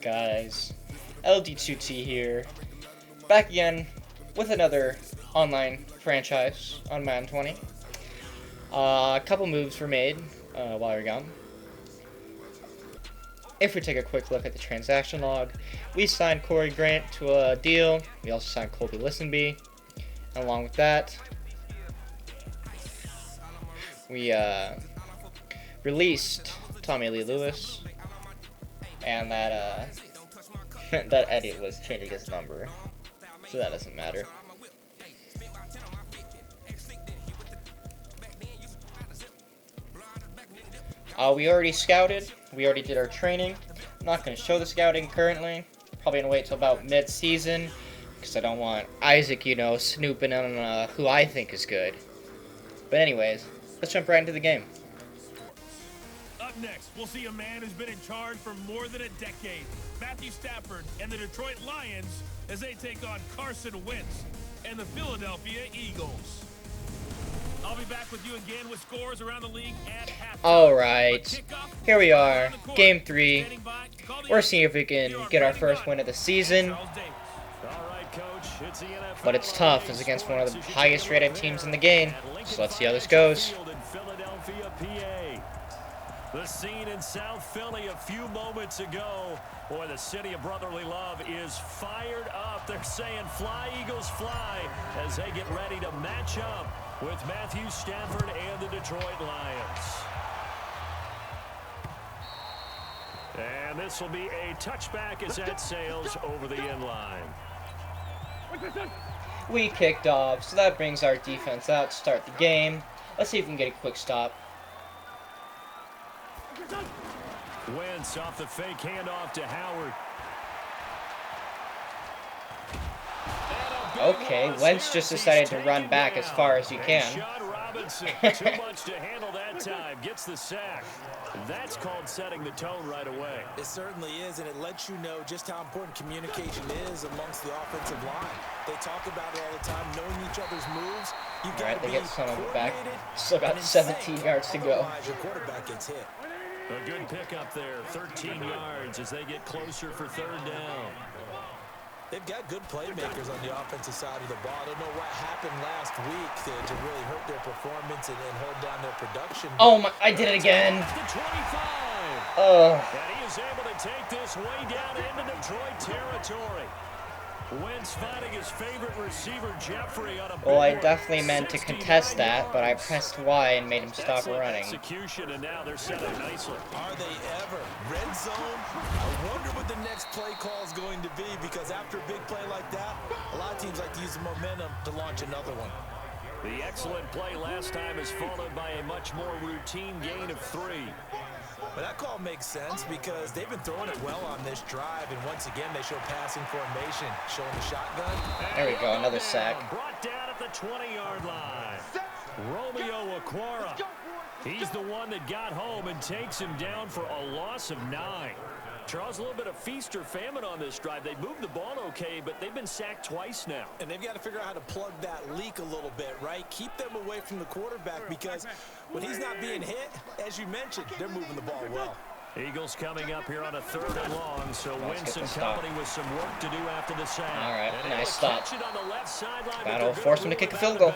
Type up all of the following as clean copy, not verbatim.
Guys, LD2T here, back again with another online franchise on Madden 20. A couple moves were made while we were gone. If we take a quick look at the transaction log, we signed Corey Grant to a deal. We also signed Colby Listenby. And along with that, we released Tommy Lee Lewis. And that that Eddie was changing his number, so that doesn't matter. We already scouted. We already did our training. I'm not going to show the scouting currently. Probably going to wait till about mid-season, because I don't want Isaac, snooping on who I think is good. But anyways, let's jump right into the game. Up next, we'll see a man who's been in charge for more than a decade. Matthew Stafford and the Detroit Lions as they take on Carson Wentz and the Philadelphia Eagles. I'll be back with you again with scores around the league at halftime. Alright, here we are, Game 3. We're seeing if we can get our first win of the season. But it's tough, it's against one of the highest rated teams in the game. So let's see how this goes. The scene in South Philly a few moments ago. Boy, the city of brotherly love is fired up. They're saying, "Fly, Eagles, fly," as they get ready to match up with Matthew Stafford and the Detroit Lions. And this will be a touchback as that sails over the end line. We kicked off, so that brings our defense out to start the game. Let's see if we can get a quick stop. Wentz off the fake handoff to Howard. Okay, Wentz just decided to run back as far as he can. Too much to handle that time. Gets the sack. That's called setting the tone right away. It certainly is, and it lets you know just how important communication is amongst the offensive line. They talk about it all the time, knowing each other's moves. You got Alright, to they be get some of it back. coordinated Still got and 17 insane. yards to go. Otherwise, your quarterback gets hit. A good pickup there, 13 yards as they get closer for third down. They've got good playmakers on the offensive side of the ball. I don't know what happened last week to really hurt their performance and hold down their production. Oh my, I did it again. The 25. Ugh. And he is able to take this way down into Detroit territory. Wentz finding his favorite receiver, Jeffrey, on a Well, I definitely meant to contest that, but I pressed Y and made him stop Excellent running. execution, and now they're set up nicely. Are they ever? Red zone? I wonder what the next play call is going to be, because after a big play like that, a lot of teams like to use the momentum to launch another one. The excellent play last time is followed by a much more routine gain of 3. But that call makes sense because they've been throwing it well on this drive, and once again they show passing formation, showing the shotgun. There we go, another sack. Brought down at the 20-yard line. Romeo Okwara. He's the one that got home and takes him down for a loss of 9. Charles, a little bit of feast or famine on this drive. They moved the ball okay, but they've been sacked twice now. And they've got to figure out how to plug that leak a little bit, right? Keep them away from the quarterback, because when he's not being hit, as you mentioned, they're moving the ball well. Eagles coming up here on a 3rd and long, so Wentz and company with some work to do after the sack. All right, And nice stop. That'll force him to kick a field goal.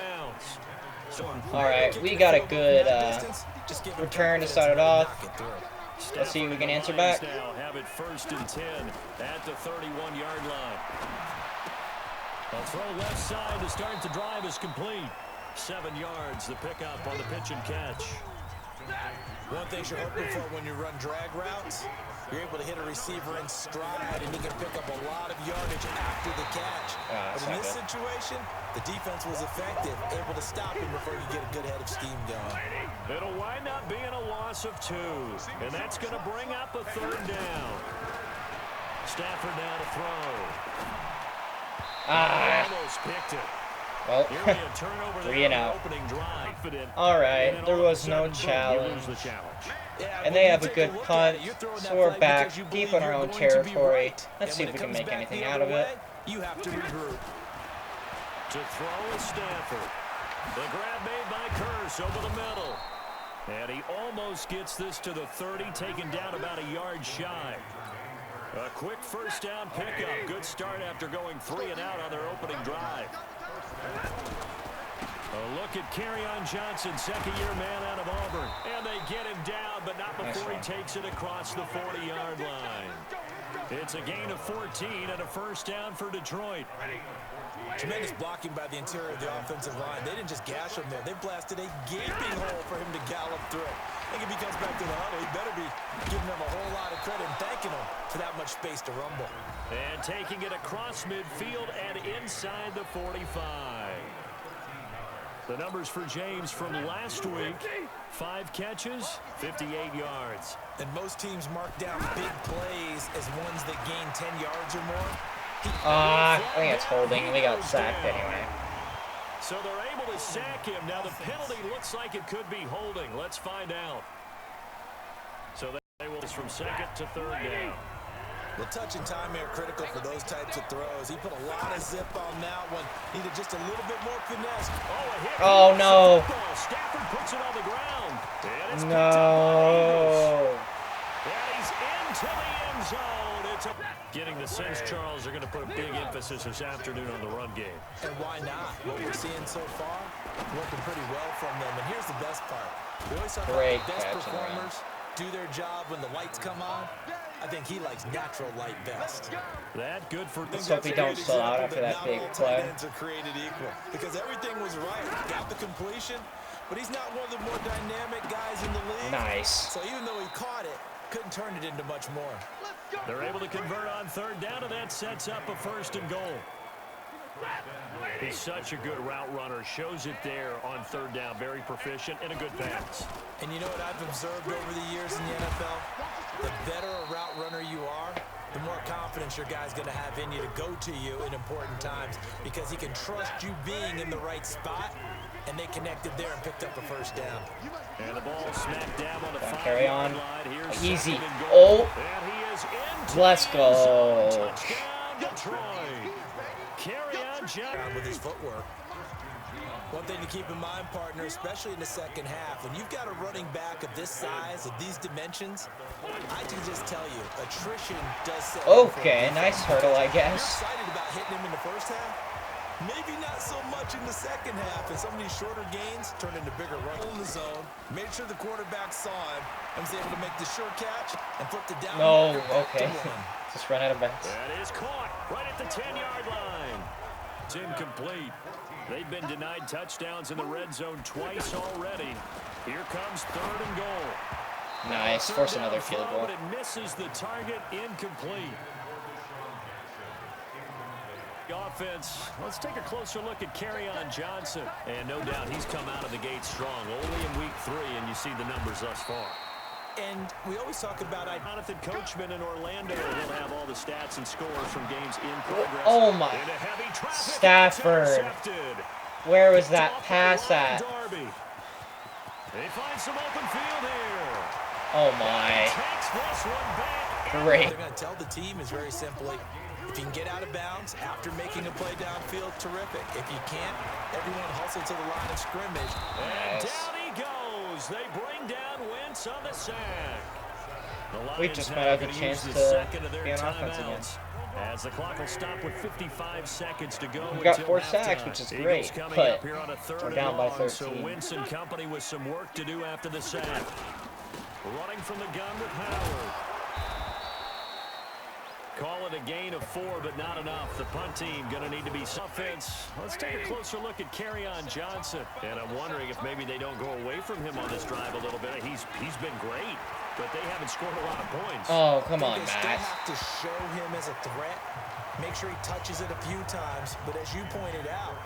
All right, we got a good return to start it off. Let's see if we can answer back. Now have it 1st and 10 at the 31-yard line. A throw left side to start the drive is complete. 7 yards, the pickup on the pitch and catch. One thing you're hoping for when you run drag routes, you're able to hit a receiver in stride, and he can pick up a lot of yardage after the catch. But in this situation, the defense was effective, able to stop him before you get a good head of steam going. It'll wind up being a loss of 2, and that's going to bring up a 3rd down. Stafford now to throw. Almost picked it. Well, 3 and out. All right, there was no challenge. And they have a good punt, so we're back deep in our own territory. Let's see if we can make anything out of it. You have to regroup. To throw is Stafford. The grab made by Curse over the middle. And he almost gets this to the 30, taken down about a yard shy. A quick first down pickup. Good start after going 3 and out on their opening drive. A look at Kerryon Johnson, second-year man out of Auburn. And they get him down, but not before he takes it across the 40-yard line. It's a gain of 14 and a first down for Detroit. Tremendous blocking by the interior of the offensive line. They didn't just gash him there. They blasted a gaping hole for him to gallop through. I think if he comes back to the huddle, he better be giving them a whole lot of credit and thanking them for that much space to rumble. And taking it across midfield and inside the 45. The numbers for James from last week: 5 catches, 58 yards. And most teams mark down big plays as ones that gain 10 yards or more. I think it's holding. We got sacked anyway. So they're able to sack him. Now the penalty looks like it could be holding. Let's find out. So they will from second to third down. The touch and time are critical for those types of throws. He put a lot of zip on that one. Needed just a little bit more finesse. Oh, no. Stafford puts it on the ground. No. And he's into the end zone. It's getting the sense, Charles, are going to put a big emphasis this afternoon on the run game. And why not? What we're seeing so far, working pretty well from them. And here's the best part. We always talk about the best performers do their job when the lights come on. I think he likes natural light best. That good for. Let's hope we don't sell out after that big play. Created equal because everything was right. Got the completion, but he's not one of the more dynamic guys in the league. Nice. So even though he caught it, couldn't turn it into much more. They're able to convert on third down, and that sets up a first and goal. He's such a good route runner. Shows it there on third down. Very proficient and a good pass. And you know what I've observed over the years in the NFL? The better a route runner you are, the more confidence your guy's going to have in you to go to you in important times because he can trust you being in the right spot, and they connected there and picked up a first down. And the ball smacked down on the carry on. Here's easy. Oh, and he is into let's go. Touchdown, Detroit. Kerryon Johnson with his footwork. One thing to keep in mind, partner, especially in the second half, when you've got a running back of this size, of these dimensions, I can just tell you, attrition does set. Okay, nice hurdle, I guess. You're excited about hitting him in the first half? Maybe not so much in the second half, and some of these shorter gains turn into bigger runs in the zone. Made sure the quarterback saw him and was able to make the sure catch and flip the down. No, okay. Just run out of bounds. That is caught right at the 10-yard line. It's incomplete. They've been denied touchdowns in the red zone twice already. Here comes third and goal. Nice. Force another field goal. But it misses the target, incomplete. Offense. Let's take a closer look at Kerryon Johnson. And no doubt he's come out of the gate strong. Only in week 3, and you see the numbers thus far. And we always talk about Jonathan Coachman in Orlando. He'll have all the stats and scores from games in progress. Oh my. Stafford. Where was that pass at? They find some open field here. Oh my. Great. They're going to tell the team is very simply, if you can get out of bounds after making a play downfield, terrific. If you can't, everyone hustle to the line of scrimmage. And down he goes. They bring down Wentz on the sack. We just might have a chance to be on offense again. As the clock will stop with 55 seconds to go. We've got 4 sacks, which is great, but we're down by 13. So Wentz and company with some work to do after the sack. Running from the gun with Howard. Call it a gain of 4, but not enough. The punt team going to need to be offense. Let's take a closer look at Kerryon Johnson. And I'm wondering if maybe they don't go away from him on this drive a little bit. He's been great, but they haven't scored a lot of points. Oh, come on, Matt. They still have to show him as a threat. Make sure he touches it a few times. But as you pointed out,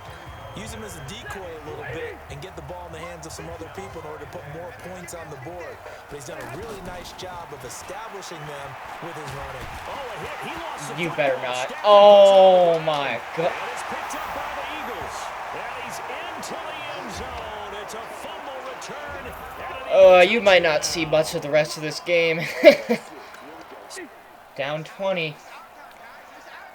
use him as a decoy a little bit and get the ball in the hands of some other people in order to put more points on the board. But he's done a really nice job of establishing them with his running. Oh, a hit. He lost the You better not. Oh, my God. And it's picked up by the Eagles. And he's into the end zone. It's a fumble return. You might not see much of the rest of this game. Down 20.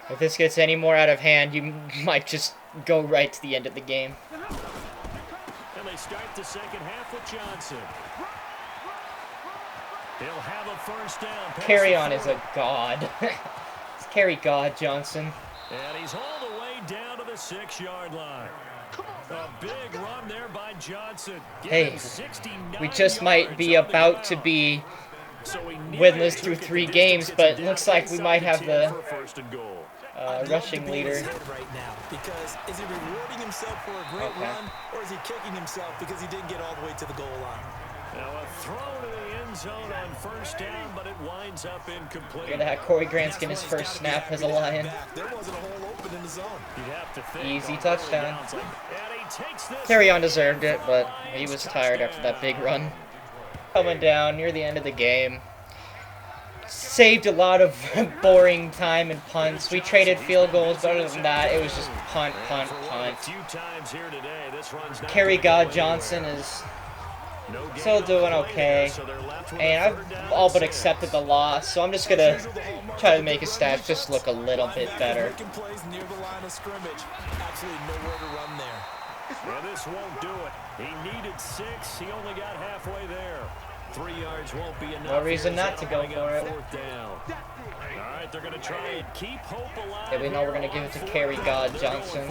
If this gets any more out of hand, you might just go right to the end of the game. And they start the second half with Johnson. He'll have a first down. Carry on is a god. It's carry god, Johnson. And he's all the way down to the 6-yard line. A big run there by Johnson. Hey, we just might be about to be winless through 3 games, but it looks like we might have the rushing leader. Right now, because is he rewarding himself for a great run, or is he kicking himself because he didn't get all the way to the goal line? Now a throw to the end zone on first down, but it winds up incomplete. We're gonna have Corey Grant's get his first snap as a Lion. There wasn't a hole open in the zone. You'd have to think Easy touchdown. Like, Carry on deserved it, but he was tired after that big run. Coming down near the end of the game. Saved a lot of boring time and punts. We traded field goals, but other than that, it was just punt, punt, punt. Kerry God Johnson is still doing okay, and I've all but accepted the loss, so I'm just gonna try to make his stats just look a little bit better. And this won't do it. He needed 6. He only got halfway there. 3 yards won't be enough. No reason not to go for it. Fourth down. All right, they're going to try and keep hope alive. Yeah, we know we're going to give it to Kerry God Johnson.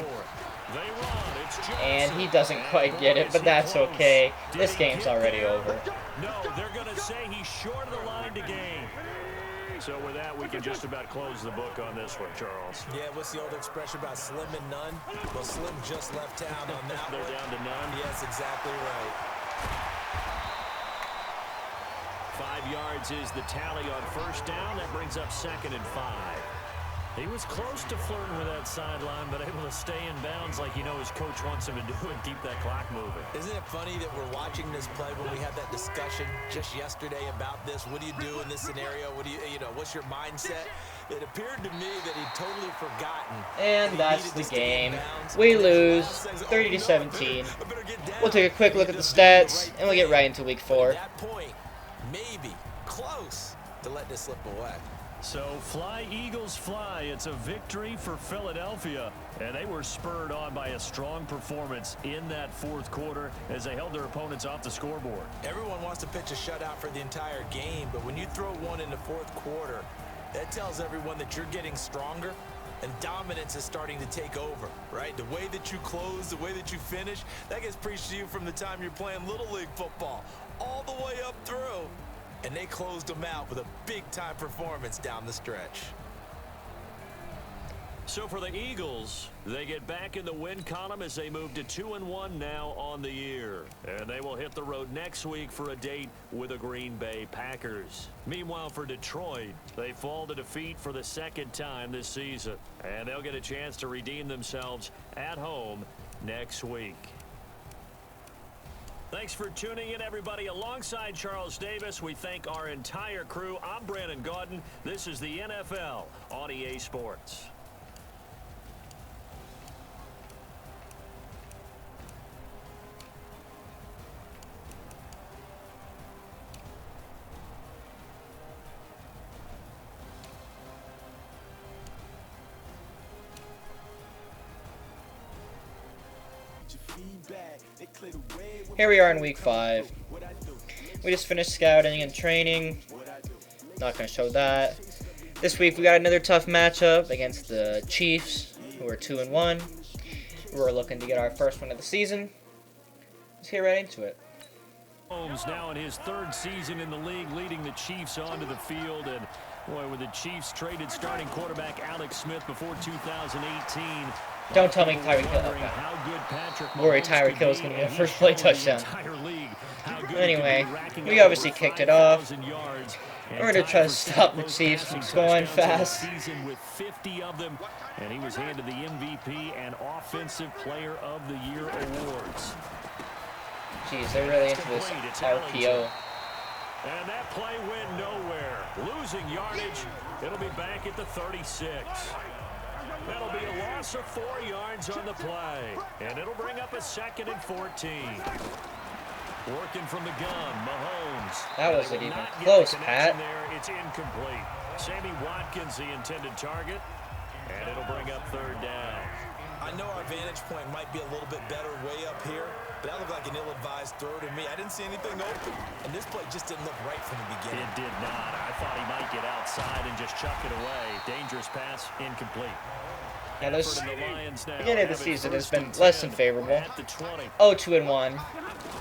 And he doesn't quite get it, but that's okay. This game's already over. No, they're going to say he's short of the line to gain. So with that, we can just about close the book on this one, Charles. Yeah, what's the old expression about slim and none? Well, Slim just left town on that. They're down to none. Yes, exactly right. 5 yards is the tally on first down. That brings up 2nd and 5. He was close to flirting with that sideline, but able to stay in bounds like you know his coach wants him to do and keep that clock moving. Isn't it funny that we're watching this play when we had that discussion just yesterday about this? What do you do in this scenario? What do you know, what's your mindset? It appeared to me that he'd totally forgotten. And that's the game. We lose 30-17. We'll take a quick look at the stats, and we'll get right into week 4. At that point, maybe close to letting this slip away. So fly, Eagles, fly. It's a victory for Philadelphia. And they were spurred on by a strong performance in that 4th quarter as they held their opponents off the scoreboard. Everyone wants to pitch a shutout for the entire game, but when you throw one in the 4th quarter, that tells everyone that you're getting stronger and dominance is starting to take over, right? The way that you close, the way that you finish, that gets preached to you from the time you're playing Little League football all the way up through. And they closed them out with a big-time performance down the stretch. So for the Eagles, they get back in the win column as they move to 2-1 now on the year. And they will hit the road next week for a date with the Green Bay Packers. Meanwhile, for Detroit, they fall to defeat for the 2nd time this season. And they'll get a chance to redeem themselves at home next week. Thanks for tuning in, everybody. Alongside Charles Davis, we thank our entire crew. I'm Brandon Gaudin. This is the NFL on EA Sports. Here we are in week 5. We just finished scouting and training. Not going to show that. This week we got another tough matchup against the Chiefs, who are 2-1. We're looking to get our first win of the season. Let's get right into it. Holmes now in his 3rd season in the league, leading the Chiefs onto the field. And boy, with the Chiefs traded starting quarterback Alex Smith before 2018. Don't tell me Tyreek Hill. Okay. Worry Tyreek Hill is going to get a first play touchdown. Anyway, we obviously kicked it off. We're going to try to stop the Chiefs from scoring fast. With 50 of them, and he was handed the MVP and Offensive Player of the Year awards. Jeez, they're really into this RPO. And that play went nowhere. Losing yardage. It'll be back at the 36. That'll be a loss of 4 yards on the play. And it'll bring up a 2nd and 14. Working from the gun, Mahomes. That wasn't even close, Pat. There, it's incomplete. Sammy Watkins, the intended target. And it'll bring up 3rd down. I know our vantage point might be a little bit better way up here, but that looked like an ill-advised throw to me. I didn't see anything open, and this play just didn't look right from the beginning. It did not. I thought he might get outside and just chuck it away. Dangerous pass, incomplete. Now this beginning of the season has been less than favorable. 0-2-1.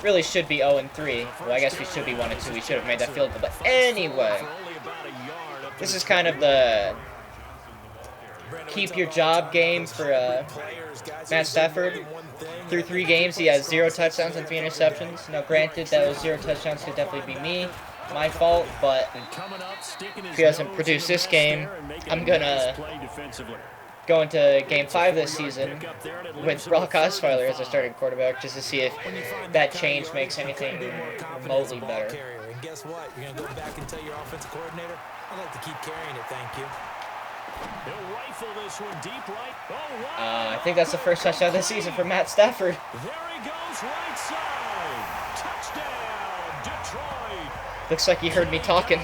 Really should be 0-3. Well, I guess we should be 1-2. We should have made that field goal. But anyway, this is kind of the keep your job game for Matt Stafford. Through 3 games, he has 0 touchdowns and 3 interceptions. Now, granted, those 0 touchdowns could definitely be my fault, but if he doesn't produce this game, I'm gonna go into Game 5 this season with Brock Osweiler as a starting quarterback, just to see if that change makes anything remotely better. And guess what? You're gonna go back and tell your offensive coordinator, I'd like to keep carrying it, thank you. He'll rifle this one deep right. I think that's the first touchdown of the season for Matt Stafford. There he goes, right side. Touchdown, Detroit. Looks like he heard me talking.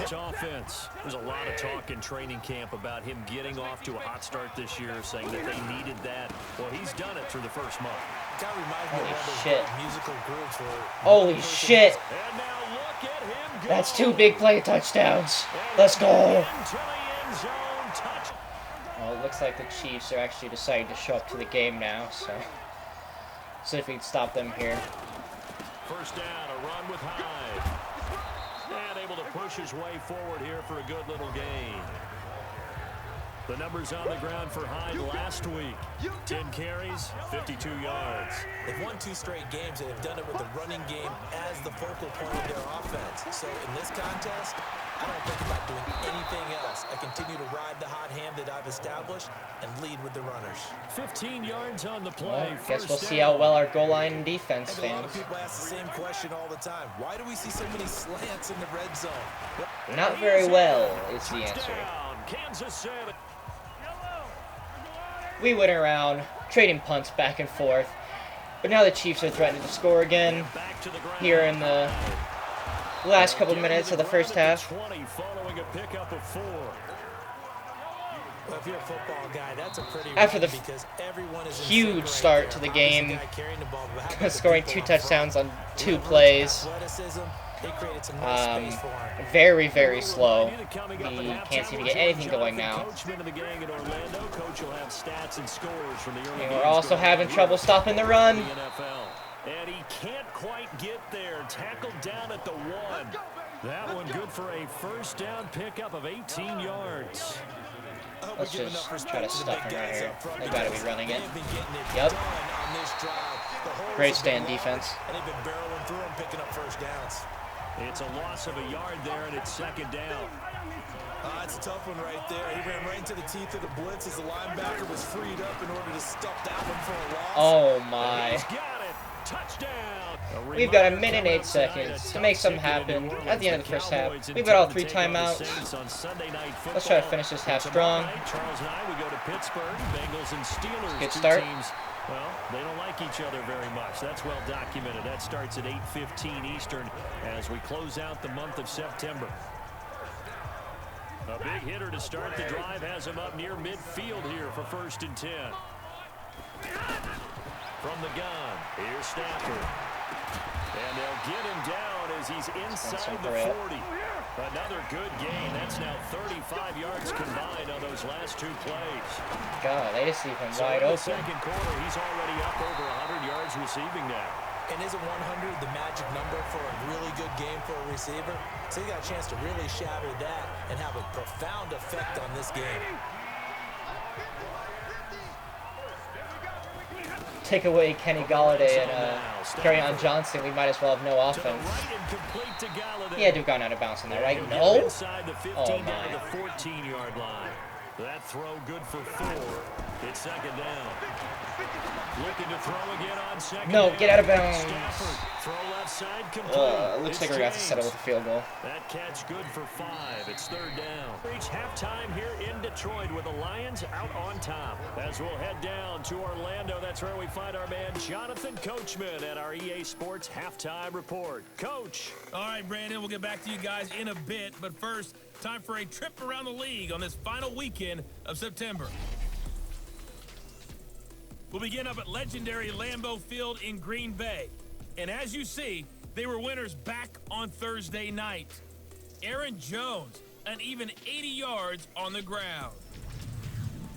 Offense. There's a lot of talk in training camp about him getting off to a hot start this year, saying that they needed that. Well, he's done it through the first month. Holy shit. Holy shit. And now look at him go. That's 2 big play touchdowns. Let's go. Well, it looks like the Chiefs are actually deciding to show up to the game now, so see if we can stop them here. First down, a run with Hyde. And able to push his way forward here for a good little gain. The numbers on the ground for Hyde last week. 10 carries, 52 yards. They've won 2 straight games, and they've done it with the running game as the focal point of their offense. So in this contest, I don't think about doing anything else. I continue to ride the hot hand that I've established and lead with the runners. 15 yards on the play. Well, guess we'll see how well our goal line defense A lot of stands. people ask the same question all the time. Why do we see so many slants in the red zone? Not very well is the answer. Touchdown, Kansas City. We went around trading punts back and forth, but now the Chiefs are threatening to score again here in the last couple minutes of the first half. Following a pickup of 4. Well, if you're a football guy, that's a pretty After the because everyone is huge start to the game, scoring 2 touchdowns on 2 plays. Very, very slow. We can't seem to get anything going now. And we're also having trouble stopping the run. And he can't quite get there. Tackled down at the 1. That one good for a first down pickup of 18 yards. Let's just try to stuff him right here. They gotta be running it. Yep. Great stand defense. And they've been barreling through and picking up first downs. It's a loss of a yard there, and it's second down. It's a tough one right there. He ran right into the teeth of the blitz as the linebacker was freed up in order to stuff that one for a loss. Oh my. He's got it. Touchdown. We've got 1 minute and 8 seconds to make something happen at the end of the first half. We've got all 3 timeouts. Let's try to finish this half strong. Charles and I, we go to Pittsburgh. Bengals and Steelers. Good start. Well, they don't like each other very much. That's well documented. That starts at 8:15 Eastern as we close out the month of September. A big hitter to start the drive has him up near midfield here for 1st and 10. From the gun, here's Stafford. And they'll get him down as he's inside the 40. Another good gain. That's now 35 yards combined on those last 2 plays. God, they just leave him wide in the open. second quarter, he's already up over 100 yards receiving now. And isn't 100 the magic number for a really good game for a receiver? So you got a chance to really shatter that and have a profound effect on this game. Take away Kenny Galladay and Kerryon Johnson, we might as well have no offense. He had to have gone out of bounds on that, right? No? Oh my. 14-yard line. That throw good for 4. It's second down. Looking to throw again on second. No, get out of bounds. Throw left side complete. Looks like we're going to have to settle with a field goal. That catch good for 5. It's 3rd down. Reach halftime here in Detroit with the Lions out on top. As we'll head down to Orlando, that's where we find our man Jonathan Coachman at our EA Sports Halftime Report. Coach. All right, Brandon, we'll get back to you guys in a bit. But first, time for a trip around the league on this final weekend of September. will begin up at legendary Lambeau Field in Green Bay. And as you see, they were winners back on Thursday night. Aaron Jones, an even 80 yards on the ground.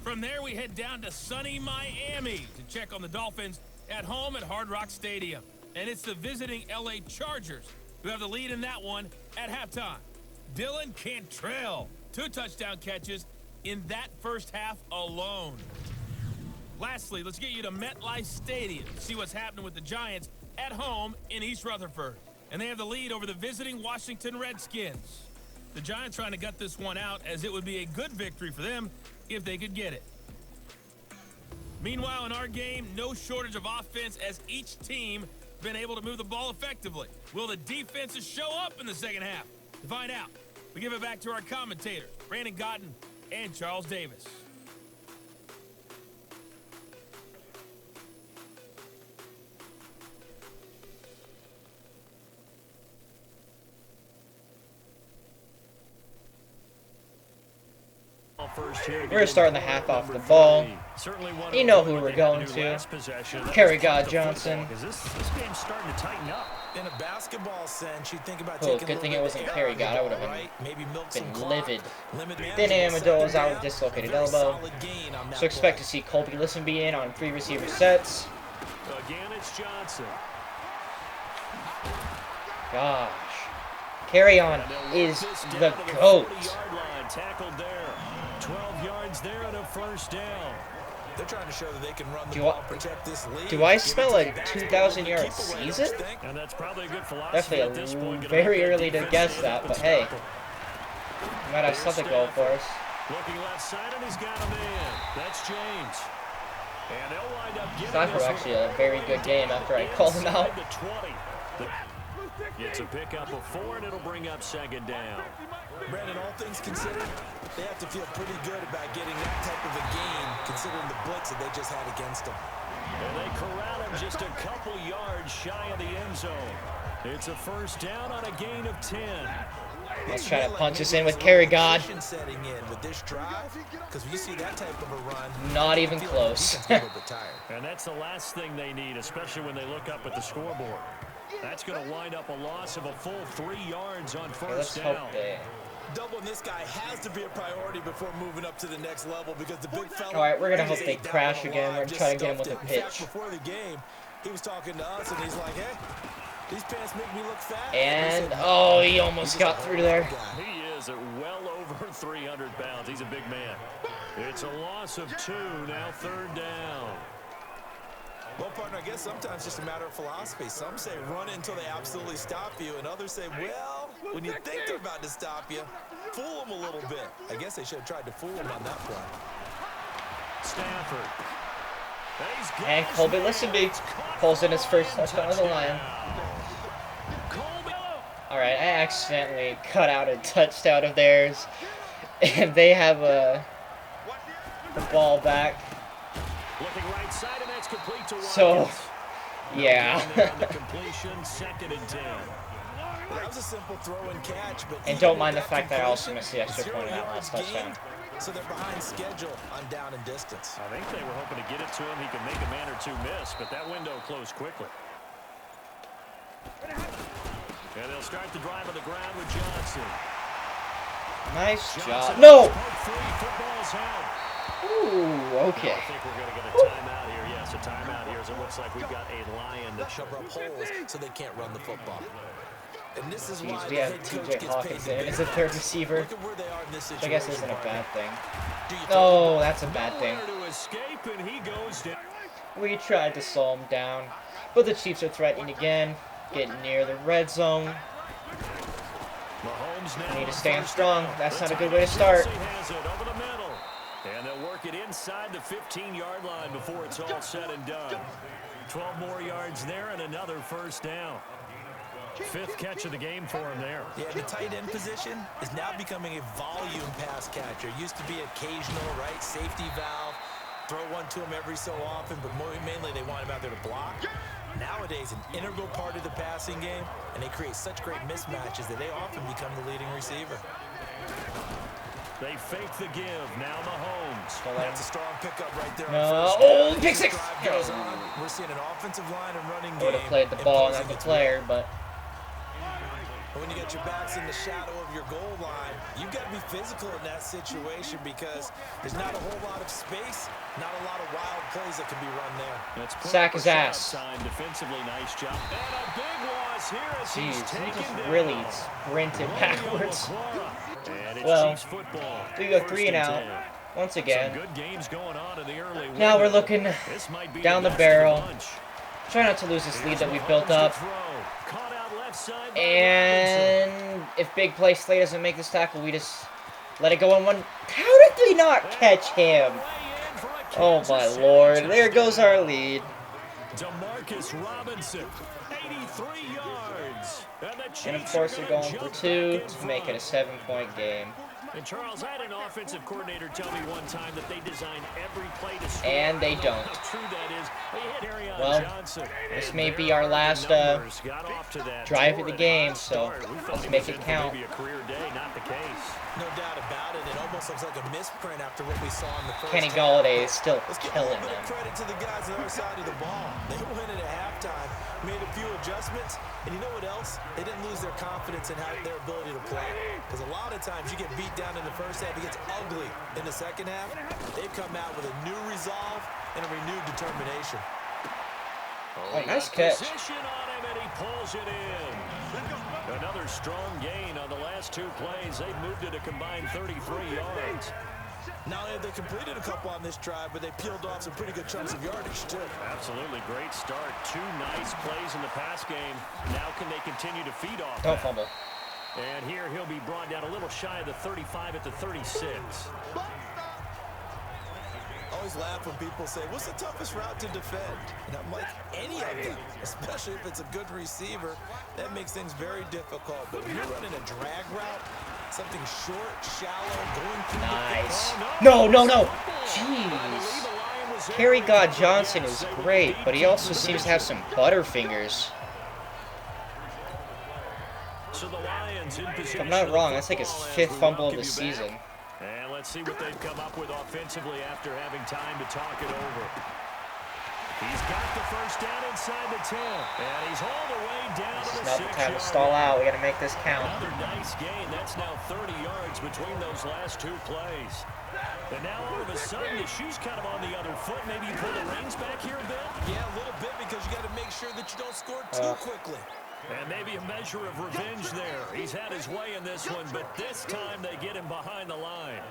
From there, we head down to sunny Miami to check on the Dolphins at home at Hard Rock Stadium. And it's the visiting LA Chargers who have the lead in that one at halftime. Dylan Cantrell, 2 touchdown catches in that first half alone. Lastly, let's get you to MetLife Stadium to see what's happening with the Giants at home in East Rutherford. And they have the lead over the visiting Washington Redskins. The Giants trying to gut this one out, as it would be a good victory for them if they could get it. Meanwhile, in our game, no shortage of offense as each team been able to move the ball effectively. Will the defenses show up in the second half? To find out, we give it back to our commentators, Brandon Gotten and Charles Davis. We're starting the half off the ball. You know who we're going to. Kerry God Johnson. This game's starting to tighten up. In a basketball sense, you think about Oh, good thing it wasn't Kerry God. I would have been livid. Then Amendola is out with a dislocated elbow. So expect to see Colby Listenby in on 3 receiver sets. Again, it's Johnson. Gosh. Carry on is the GOAT. Tackled there. 12 yards there and a first down. They're trying to show that they can run the ball, protect this lead. Do I smell a 2,000-yard season? And that's probably a good philosophy at this point. Definitely very early to guess that, but hey, we might have something going for us. Looking left side, and he's got him in. That's James. And they'll wind up getting That was actually a very good game after I called him out. It's a pickup of 4, and it'll bring up second down. Brandon, all things considered, they have to feel pretty good about getting that type of a game, considering the blitz that they just had against them. And they corral him just a couple yards shy of the end zone. It's a first down on a gain of 10. Let's try to punch us in with Kerry God. Setting in with this drive, because when you see that type of a run, not even close. And that's the last thing they need, especially when they look up at the scoreboard. That's going to wind up a loss of a full 3 yards on first down. Doubling this guy has to be a priority before moving up to the next level, because the big fella. All right, we're gonna hope they crash again. We're trying to get him with a pitch. Before the game, he was talking to us, and he's like, "Hey, these pants make me look fat." And oh, he almost got through there. He is at well over 300 pounds. He's a big man. It's a loss of 2. Now third down. Well, partner, I guess sometimes it's just a matter of philosophy. Some say run until they absolutely stop you, and others say, well, when you think they're about to stop you, fool them a little bit. I guess they should have tried to fool them on that play. Stafford. And Colby Listenby pulls in his first touchdown of the Lion. All right, I accidentally cut out a touchdown of theirs, and they have the ball back. Looking right side, and that's complete to so, yeah. Completion, 2nd and 10. Well, that was a simple throw and catch, but and don't mind the fact that I also missed the extra point in that last touchdown. So they're behind schedule on down and distance. I think they were hoping to get it to him. He could make a man or two miss, but that window closed quickly. And they'll start the drive on the ground with Johnson. Nice job. No! Football's out. Ooh, okay. I think we're going to get a timeout here. Yes, a timeout here, as it looks like we've got a Lion that cover up holes so they can't run the football. And this is why we have TJ Hawkins in as a third receiver, which I guess isn't a bad thing. No, that's a bad thing. We tried to slow him down, but the Chiefs are threatening again, getting near the red zone. We need to stand strong. That's not a good way to start. And they'll work it inside the 15-yard line before it's all said and done. 12 more yards there and another first down. 5th catch of the game for him there. Yeah, the tight end position is now becoming a volume pass catcher. Used to be occasional, right? Safety valve. Throw one to him every so often, but mainly they want him out there to block. Nowadays, an integral part of the passing game, and they create such great mismatches that they often become the leading receiver. They fake the give. Now Mahomes. yards. That's a strong pickup right there. No. Oh, pick six! We're seeing an offensive line and running game. I would have played the ball, not the player, but... When you get your backs in the shadow of your goal line, you've got to be physical in that situation because there's not a whole lot of space, not a lot of wild plays that can be run there. Sack his ass. Time defensively, nice job. And a big loss here as he's Jeez, he just taken really down. sprinted backwards. And it's Well, Chiefs football. we go 3 First and and out 10. once again. Some good games going on in the early Now we're window. looking This might be down the best of barrel. bunch. Try not to lose this lead that we Here's built Mahomes up. to throw. Caught out left side by Robinson. And if big play Slay doesn't make this tackle, we just let it go on one. How did they not catch him? Oh my lord, there goes our lead. DeMarcus Robinson, 83 yards. And of course they're going for 2 to make it a 7-point game. And Charles, I had an offensive coordinator tell me one time that they design every play to score. And they don't. How true that is. They hit Ariana Well, Johnson. this And may be there our are the last numbers. Got off to that drive of the torrid game, hot so start. We thought let's he make was it in for count. Maybe a career day, not the case. No doubt about it. It almost looks like a misprint after what we saw in the first Kenny half. Galladay is still Let's give a killing little bit of them. credit to the guys on the other side of the ball. They went in at halftime, made a few adjustments, and you know what else? They didn't lose their confidence in their ability to play. Because a lot of times you get beat down in the first half, it gets ugly in the second half. They've come out with a new resolve and a renewed determination. Oh, nice catch. Position on him and he pulls it in. Another strong gain on the last 2 plays. They've moved it a combined 33 yards. Not only have they completed a couple on this drive, but they peeled off some pretty good chunks of yardage, too. Absolutely great start. 2 nice plays in the pass game. Now can they continue to feed off Don't that? fumble. And here he'll be brought down a little shy of the 35 at the 36. Always laugh when people say, what's the toughest route to defend? And I'm like, any of them, especially if it's a good receiver. That makes things very difficult. But when you're running a drag route, something short, shallow, going through Nice. the No. Jeez. Kerry God Johnson is great, but he also seems to have some butterfingers. So the Lions in If I'm not wrong, that's like his 5th fumble of the season. And let's see what they've come up with offensively after having time to talk it over. He's got the first down inside the 10. And he's all the way down to the 6-yard line. Not the time to stall out. We got to make this count. Another nice gain. That's now 30 yards between those last 2 plays. And now all of a sudden the shoe's kind of on the other foot. Maybe you pull the reins back here a bit? Yeah, a little bit because you got to make sure that you don't score too quickly. And maybe a measure of revenge there. He's had his way in this one, but this time they get him behind the line.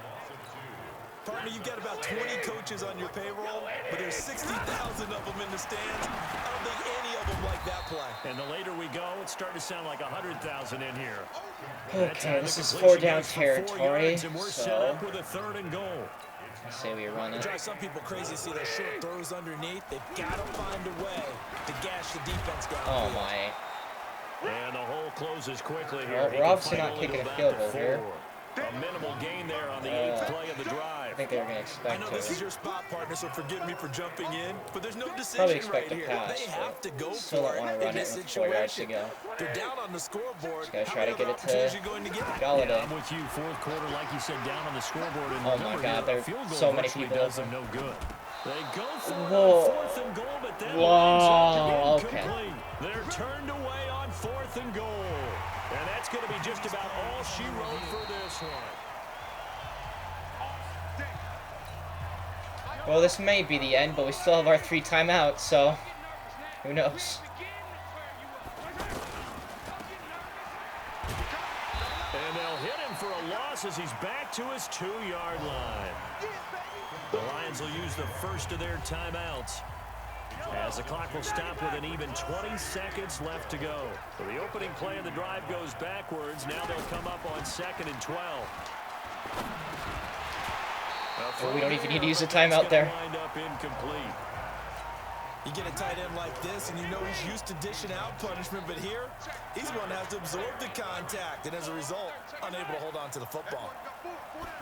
Partner, you've got about 20 coaches on your payroll, but there's 60,000 of them in the stands. I don't think any of them like that play. And the later we go, it's starting to sound like 100,000 in here. Okay, this is 4-down territory, And we're set so up with a 3rd and goal. I say we run It it. drives some people crazy to see those short throws underneath. They've got to find a way to gash the defense down. Oh my. And the hole closes quickly here. Well, He we're can obviously not finally kicking go a back field to goal here. 4. A minimal gain there on the 8th play of the drive. I think they were going to I expect know this is to. your spot, partner, so forgive me for jumping in, but there's no Probably decision expect right a here. pass, They have to go still for don't want it to in run it this with 4 yards to situation. go. They're down on the scoreboard. Just gotta try to How get many it to opportunities are you going to get? Galladay. Yeah, I'm with you. 4th quarter, like you said, down on the scoreboard. And Oh my remember God, here, there a field are goal so many virtually people does open. them no good. They go for it Whoa. on 4th and goal, but then Whoa, lines up okay. incomplete. They're turned away on 4th and goal. And that's going to be just about all she wrote for this one. Well, this may be the end, but we still have our 3 timeouts, so who knows? And they'll hit him for a loss as he's back to his 2-yard line. The Lions will use the first of their timeouts as the clock will stop with an even 20 seconds left to go. So the opening play of the drive goes backwards. Now they'll come up on 2nd and 12. Well, we don't even need to use a timeout there. Wind up incomplete. You get a tight end like this, and you know he's used to dishing out punishment, but here, he's one that has to absorb the contact, and as a result, unable to hold on to the football.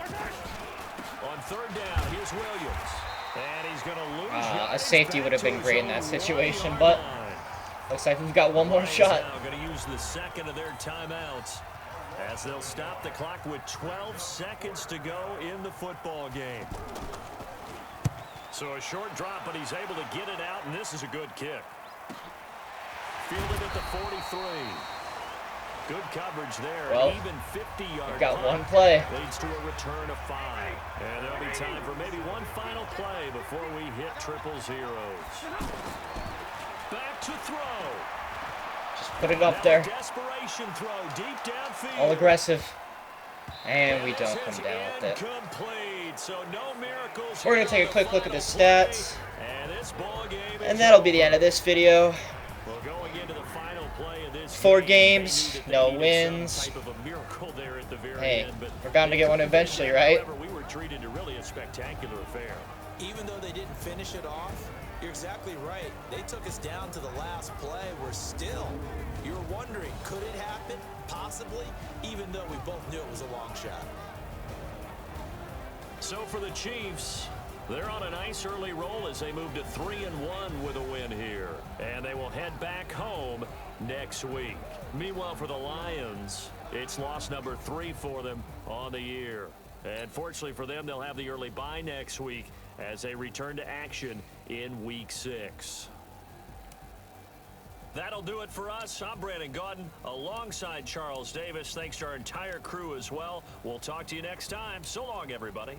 On 3rd down, here's Williams. And he's going to lose A safety would have been great in that situation, but looks like we've got one more shot. Now going to use the 2nd of their timeouts as they'll stop the clock with 12 seconds to go in the football game. So a short drop, but he's able to get it out, and this is a good kick. Fielded at the 43. Good coverage there. Well, even 50-yard got one play. Leads to a return of 5. And there'll be time for maybe one final play before we hit triple zeros. Back to throw. Just put it up there. Desperation throw deep downfield. All aggressive. And we don't come down with it. So no miracles. We're going to take a quick look at the stats. And this ball game and that'll be the end of this video. Well, going into the final play of this 4 game, games, no wins. type of a miracle there at the very Hey, end, but we're bound to get one eventually, right? however, we were treated to really a spectacular affair. Even though they didn't finish it off, you're exactly right. They took us down to the last play. We're still, you were wondering, could it happen? Possibly, even though we both knew it was a long shot. So for the Chiefs, they're on a nice early roll as they move to 3-1 with a win here. And they will head back home next week. Meanwhile, for the Lions, it's loss number 3 for them on the year. And fortunately for them, they'll have the early bye next week as they return to action in Week 6. That'll do it for us. I'm Brandon Gaudin alongside Charles Davis. Thanks to our entire crew as well. We'll talk to you next time. So long, everybody.